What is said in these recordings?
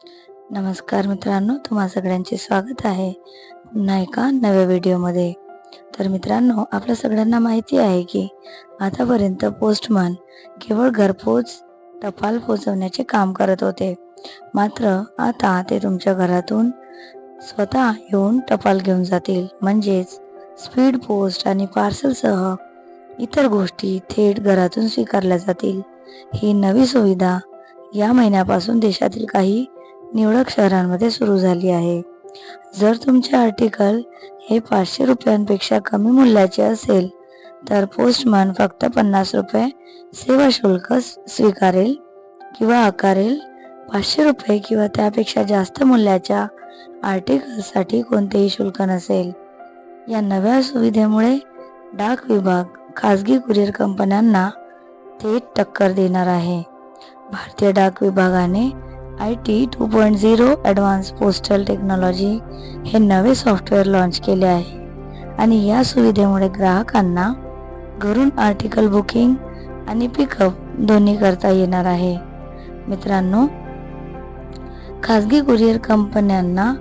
नमस्कार मित्रांनो, तुम्हा सगळ्यांचे स्वागत आहे पुन्हा एका नव्या व्हिडिओमध्ये. तर मित्रांनो, आपल्या सगळ्यांना माहिती आहे की आतापर्यंत पोस्टमन केवळ घरपोच टपाल पोहोचवण्याचे काम करत होते. मात्र आता ते तुमच्या घरातून स्वतः येऊन टपाल घेऊन जातील. म्हणजेच स्पीड पोस्ट आणि पार्सलसह इतर गोष्टी थेट घरातून स्वीकारल्या जातील. ही नवी सुविधा या महिन्यापासून देशातील काही निवडक शहरांमध्ये सुरू झाली आहे. जर तुमचे आर्टिकल हे 500 रुपयांपेक्षा कमी मूल्याचे असेल तर पोस्टमन फक्त 50 रुपये सेवा शुल्क स्वीकारेल किंवा आकारेल. 500 रुपये किंवा त्यापेक्षा जास्त मूल्याच्या आर्टिकलसाठी कोणतेही शुल्क नसेल. या नव्या सुविधेमुळे डाक विभाग खासगी कुरिअर कंपन्यांना थेट टक्कर देणार आहे. भारतीय डाक विभागाने IT 2.0 ॲडव्हान्स पोस्टल टेक्नॉलॉजी हे नवे सॉफ्टवेअर लॉन्च केले आहे आणि या सुविधेमुळे ग्राहकांना घरून आर्टिकल बुकिंग आणि पिकअप दोन्ही करता येणार आहे. मित्रांनो, खासगी कुरिअर कंपन्यांना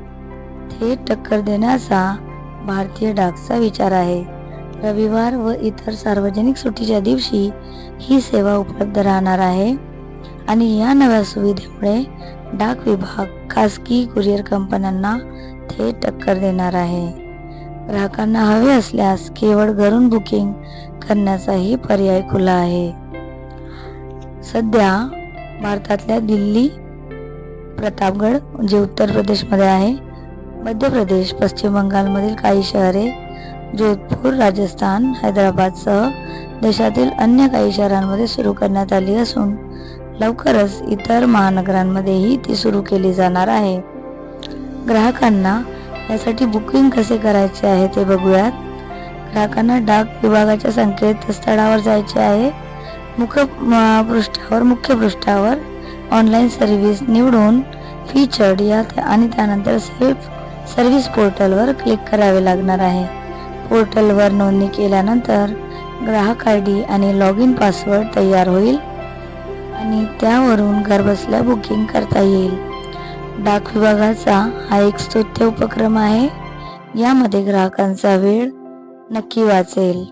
थेट टक्कर देण्याचा भारतीय डाकचा विचार आहे. रविवार व इतर सार्वजनिक सुट्टीच्या दिवशी ही सेवा उपलब्ध राहणार आहे आणि या नव्या सुविधेमुळे डाक विभाग खासगी कुरिअर कंपन्यांना थेट टक्कर देणार आहे. ग्राहकांना हवे असल्यास केवळ घरून बुकिंग करण्याचाही पर्याय खुला आहे. सध्या भारतातल्या दिल्ली, प्रतापगड जे उत्तर प्रदेशमध्ये आहे, मध्य प्रदेश, पश्चिम बंगालमधील काही शहरे, जोधपूर, राजस्थान, हैदराबादसह देशातील अन्य काही शहरांमध्ये सुरू करण्यात आली असून लवकरच इतर महानगरांमध्येही ती सुरू केली जाणार आहे. ग्राहकांना यासाठी बुकिंग कसे करायचे आहे ते बघूयात. ग्राहकांना डाक विभागाच्या संकेतस्थळावर जायचे आहे. मुख्य पृष्ठावर ऑनलाईन सर्व्हिस निवडून फीचर्ड आणि त्यानंतर सेल्फ सर्व्हिस पोर्टलवर क्लिक करावे लागणार आहे. पोर्टलवर नोंदणी केल्यानंतर ग्राहक ID आणि लॉग इन पासवर्ड तयार होईल आणि त्यावरून घरबसल्या बुकिंग करता येईल. डाक विभागाचा हा एक स्तुत्य उपक्रम आहे. यामध्ये ग्राहकांचा वेळ नक्की वाचेल.